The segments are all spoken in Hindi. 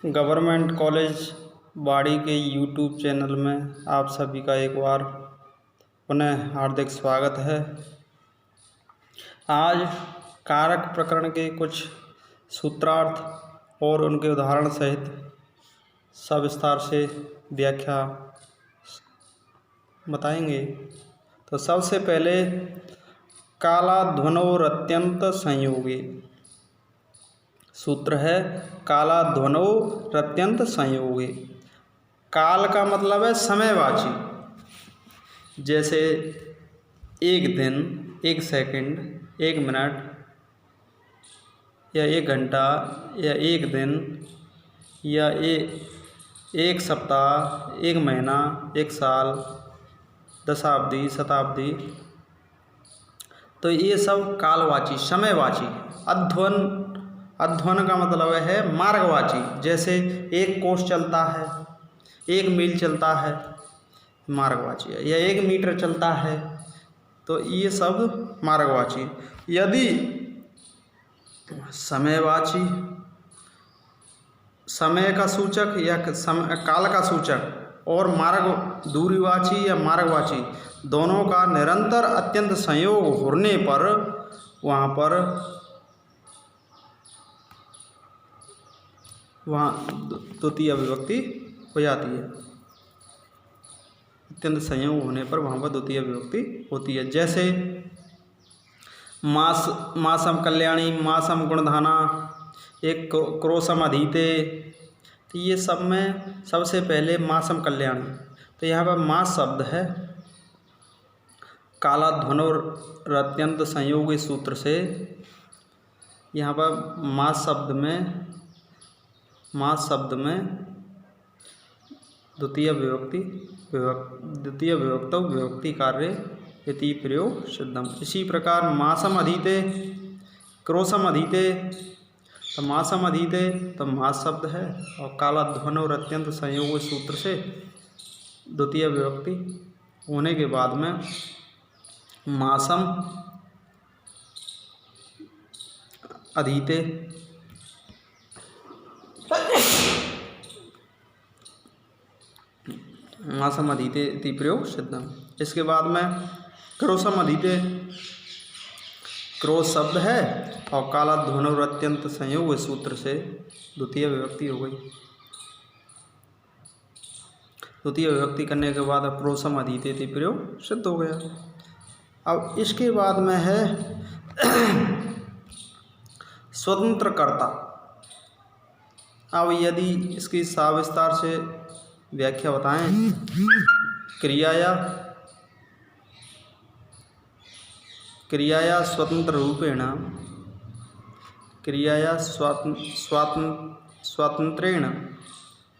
गवर्नमेंट कॉलेज बाड़ी के यूट्यूब चैनल में आप सभी का एक बार पुनः हार्दिक स्वागत है। आज कारक प्रकरण के कुछ सूत्रार्थ और उनके उदाहरण सहित सविस्तार से व्याख्या बताएंगे। तो सबसे पहले कालाध्वनोरत्यंत संयोगी सूत्र है कालाध्वनोरत्यंत संयोगी। काल का मतलब है समयवाची, जैसे एक दिन, एक सेकंड, एक मिनट या एक घंटा या एक दिन या एक सप्ताह, एक महीना, एक साल, दशाब्दी, शताब्दी। तो ये सब कालवाची, समयवाची। अध्वन का मतलब है मार्गवाची, जैसे एक कोस चलता है, एक मील चलता है, मार्गवाची है, या एक मीटर चलता है, तो ये सब मार्गवाची। यदि समयवाची, समय का सूचक या काल का सूचक और मार्ग दूरीवाची या मार्गवाची दोनों का निरंतर अत्यंत संयोग होने पर वहाँ द्वितीय विभक्ति हो जाती है। अत्यंत संयोग होने पर वहाँ पर द्वितीय विभक्ति होती है। जैसे मासम कल्याणी, मासम गुणधाना, एक क्रोशम अधीते। तो ये सब में सबसे पहले मासम कल्याणी। तो यहाँ पर मास शब्द है कालाध्वनोरत्यंत संयोगी सूत्र से। यहाँ पर मास शब्द में द्वितीय विभक्ति कार्य इति प्रयोग सिद्धम। इसी प्रकार मासम अधीते, क्रोशम अधीते। तो मासम अधीते तो मास शब्द है, और कालाध्वनोरत्यंत संयोगी सूत्र से द्वितीय विभक्ति होने के बाद में मासम अधीते। मासम अधीते इति प्रयोग सिद्धम। इसके बाद में क्रोशम अधीते, क्रोश शब्द है और कालाध्वनोरत्यंत संयोग सूत्र से द्वितीय विभक्ति हो गई। द्वितीय विभक्ति करने के बाद क्रोशम अधीते इति प्रयोग सिद्ध हो गया। अब इसके बाद में है स्वतंत्र कर्ता। अब यदि इसकी सविस्तार से व्याख्या बताएं, क्रियाया स्वतंत्र रूपेण, क्रियाया स्वातंत्रेण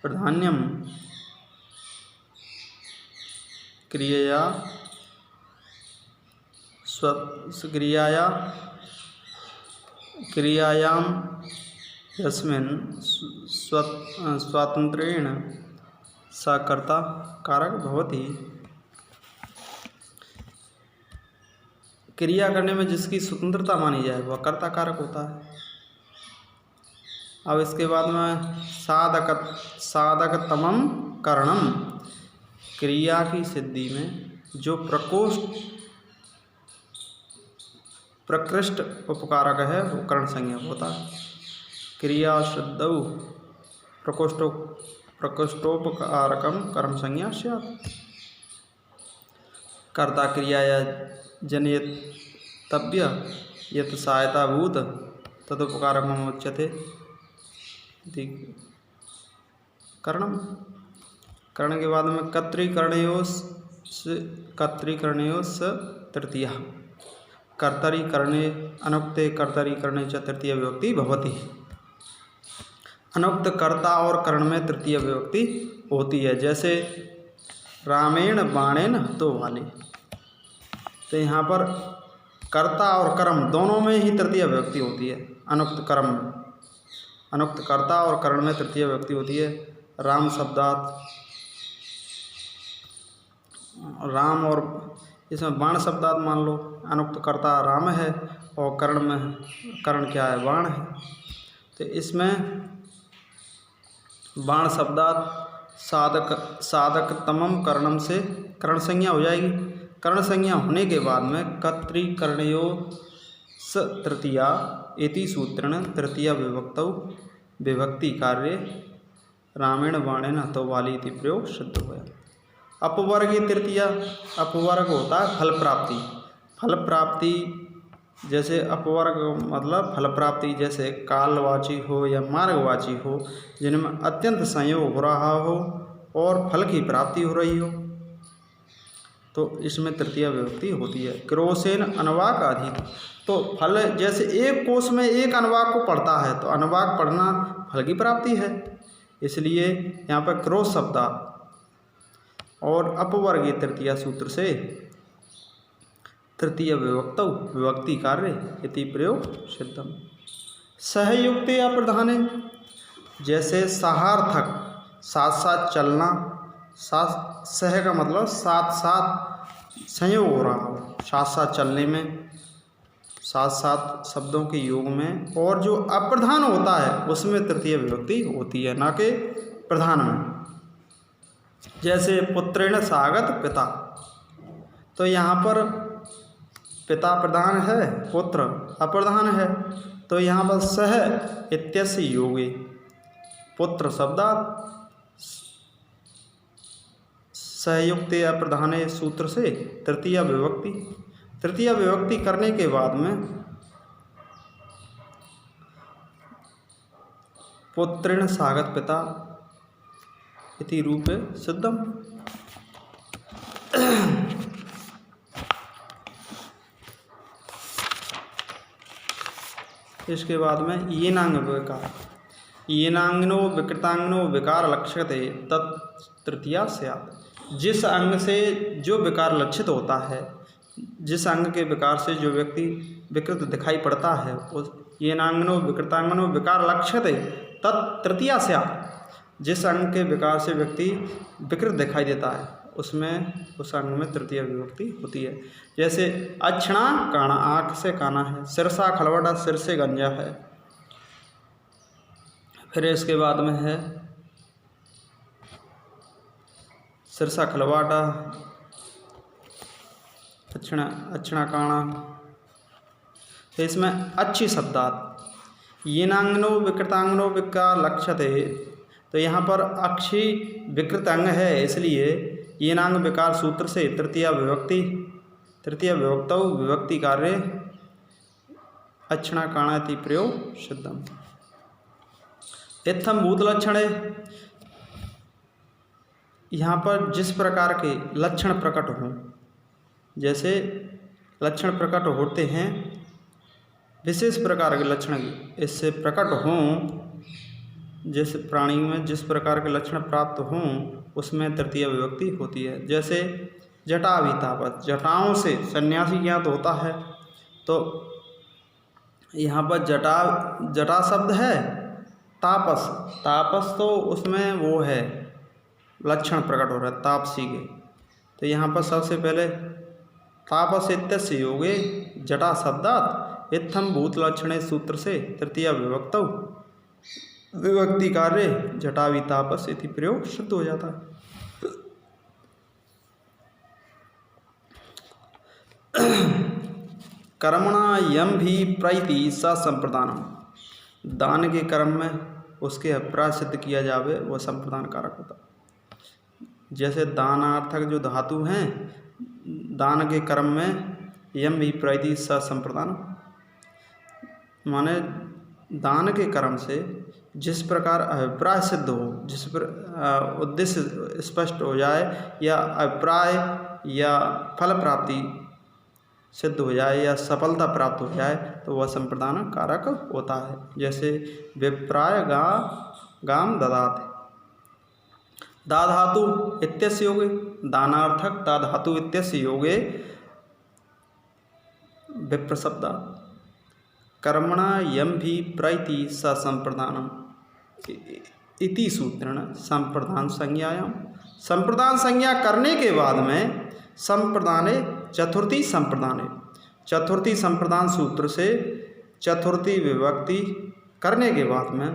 प्राधान्यम, क्रियायां यस्मिन् स्वातंत्रेण स कर्ता कारक भवति। क्रिया करने में जिसकी स्वतंत्रता मानी जाए वह कर्ता कारक होता है। अब इसके बाद में साधकतमं करणम। क्रिया की सिद्धि में जो प्रकृष्ट उपकारक है वो करण संज्ञक होता है। क्रिया सिद्धौ प्रकृष्टोपकारकम कर्म संज्ञा स्यात्। कर्ता क्रियाया जनयितव्य यत् सहायताभूत तदुपकारकम् उच्यते इति करणम। करण के बाद में कर्तृकरणयोस् तृतीया। कर्तरि करणे अनुक्ते कर्तरि करणे च तृतीय विभक्ति भवति। अनुक्त कर्ता और करण में तृतीय विभक्ति होती है, जैसे रामेण बाणेन हतो वाली। तो यहाँ पर कर्ता और कर्म दोनों में ही तृतीय विभक्ति होती है। अनुक्त कर्ता और करण में तृतीय विभक्ति होती है। राम शब्दात, राम और इसमें बाण शब्दात मान लो। अनुक्त कर्ता राम है और कर्ण क्या है, बाण है। तो इसमें बाण शब्दात साधकतमम करणम से कर्ण संज्ञा हो जाएगी। कर्ण संज्ञा होने के बाद में कर्तृकर्णयो स तृतीया इति सूत्रेण तृतीया विभक्तौ विभक्ति कार्य रामेण बाणेन हतो वाली इति प्रयोग सिद्ध हुआ। अपवर्गीय तृतीया, अपवर्ग होता है फल प्राप्ति। फल प्राप्ति जैसे अपवर्ग मतलब फल प्राप्ति जैसे कालवाची हो या मार्गवाची हो, जिनमें अत्यंत संयोग हो रहा हो और फल की प्राप्ति हो रही हो, तो इसमें तृतीय विभक्ति होती है। क्रोसेन अनुवाक अधिक, तो फल जैसे एक कोष में एक अनुवाक को पढ़ता है तो अनुवाक पढ़ना फल की प्राप्ति है, इसलिए यहाँ पर क्रोश शब्द और अपवर्गीय तृतीया सूत्र से तृतीय विभक्तौ विभक्ति कार्य इति प्रयोग सिद्धम। सहयुक्त या प्रधान, जैसे सहार्थक साथ साथ चलना, साथ सह का मतलब साथ साथ संयोग हो रहा हो, साथ साथ चलने में, साथ साथ शब्दों के योग में, और जो अप्रधान होता है उसमें तृतीय विभक्ति होती है, ना कि प्रधान में। जैसे पुत्रेण सागत पिता, तो यहाँ पर पिता प्रधान है, पुत्र अप्रधान है, तो यहाँ पर सह इत्यस्य योगे पुत्र शब्दात सहयुक्त अप्रधान सूत्र से तृतीय विभक्ति। तृतीय विभक्ति करने के बाद में पुत्रेण सागत पिता इति रूपे सिद्धम। इसके बाद में येनांग विकार, येनांगनो विकृतांगनो विकार लक्ष्यते तत्तृतीया स्यात्। जिस अंग से जो विकार लक्षित होता है, जिस अंग के विकार से जो व्यक्ति विकृत दिखाई पड़ता है, उस येनांगनो विकृतांगनो विकार लक्ष्यते तत्तृतीया स्यात्। जिस अंग के विकार से व्यक्ति विकृत दिखाई देता है उसमें उस अंग में तृतीय विभक्ति होती है। जैसे अक्षणा काणा, आँख से काना है, सिरसा खलवटा, सिर से गंजा है। फिर इसके बाद में है सिरसा खलवाटा, अक्षणा काणा। तो इसमें अच्छी शब्दात येनांगनो विकृतांगनो विकार लक्ष्यते, तो यहाँ पर अक्षी विकृत अंग है, इसलिए येनांग विकार सूत्र से तृतीय विभक्तौ विभक्ति कार्य अक्षणा काणाति प्रयोग सिद्धम। इत्थम भूत लक्षण है, यहाँ पर जिस प्रकार के लक्षण प्रकट हों, जैसे लक्षण प्रकट होते हैं विशेष प्रकार के लक्षण इससे प्रकट हों, जिस प्राणी में जिस प्रकार के लक्षण प्राप्त हों उसमें तृतीय विभक्ति होती है। जैसे जटावितापस, जटाओं से सन्यासी ज्ञात होता है, तो यहाँ पर जटा शब्द है। तापस तो उसमें वो है लक्षण प्रकट हो रहा है तापसी के, तो यहाँ पर सबसे पहले तापस इत्यस्य योगे जटा शब्दात इत्थम भूत लक्षणे सूत्र से तृतीय विभक्तौ विभक्ति कार्य जटावी तापस इति प्रयोग सिद्ध हो जाता है। कर्मणा यम भी प्रैति स संप्रदानम, दान के कर्म में उसके अभिप्राय सिद्ध किया जावे वह संप्रदान कारक होता है। जैसे दानार्थक जो धातु हैं, दान के कर्म में यम भी प्रैति स संप्रदान, माने दान के कर्म से जिस प्रकार अभिप्राय सिद्ध हो, जिस पर उद्देश्य स्पष्ट हो जाए या अभिप्राय या फल प्राप्ति सिद्ध हो जाए या सफलता प्राप्त हो जाए, तो वह संप्रदान कारक होता है। जैसे विप्राय गाम ददात, दा धातु इत्यस्य योगे, दानार्थक दा धातु इत्यस्य योगे विप्र शब्दा कर्मणा यम भी प्रैति स संप्रदानम इति सूत्रेण संप्रदान संज्ञायाम। संप्रदान संज्ञा करने के बाद में संप्रदाने चतुर्थी संप्रदान सूत्र से चतुर्थी विभक्ति करने के बाद में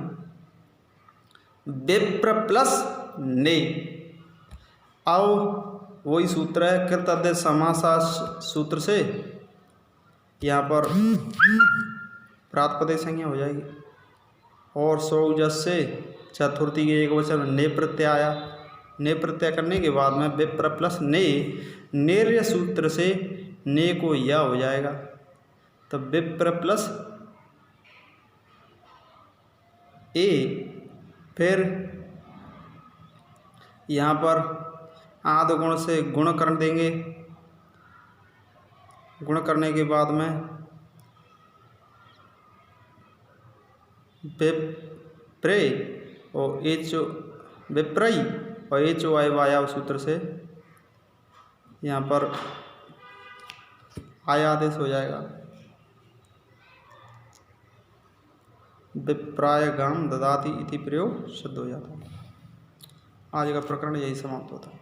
विप्र प्लस ने। अब वही सूत्र है कृत अध्यय समास सूत्र से यहाँ पर प्रातपदे संज्ञा हो जाएगी और सौजस से चतुर्थी के एक वचन ने प्रत्यय आया। ने प्रत्यय करने के बाद में विप्र प्लस ने निर्य सूत्र से ने को या हो जाएगा। तो विप्र प्लस ए, फिर यहाँ पर आध गुण से गुण कर देंगे। गुण करने के बाद में विप्रे और एच विप्रई और एच ओ आई वाया सूत्र से यहाँ पर आया आदेश हो जाएगा। विप्रायगाम ददाति इति प्रयोग सिद्ध हो जाता है। आज का प्रकरण यही समाप्त होता है।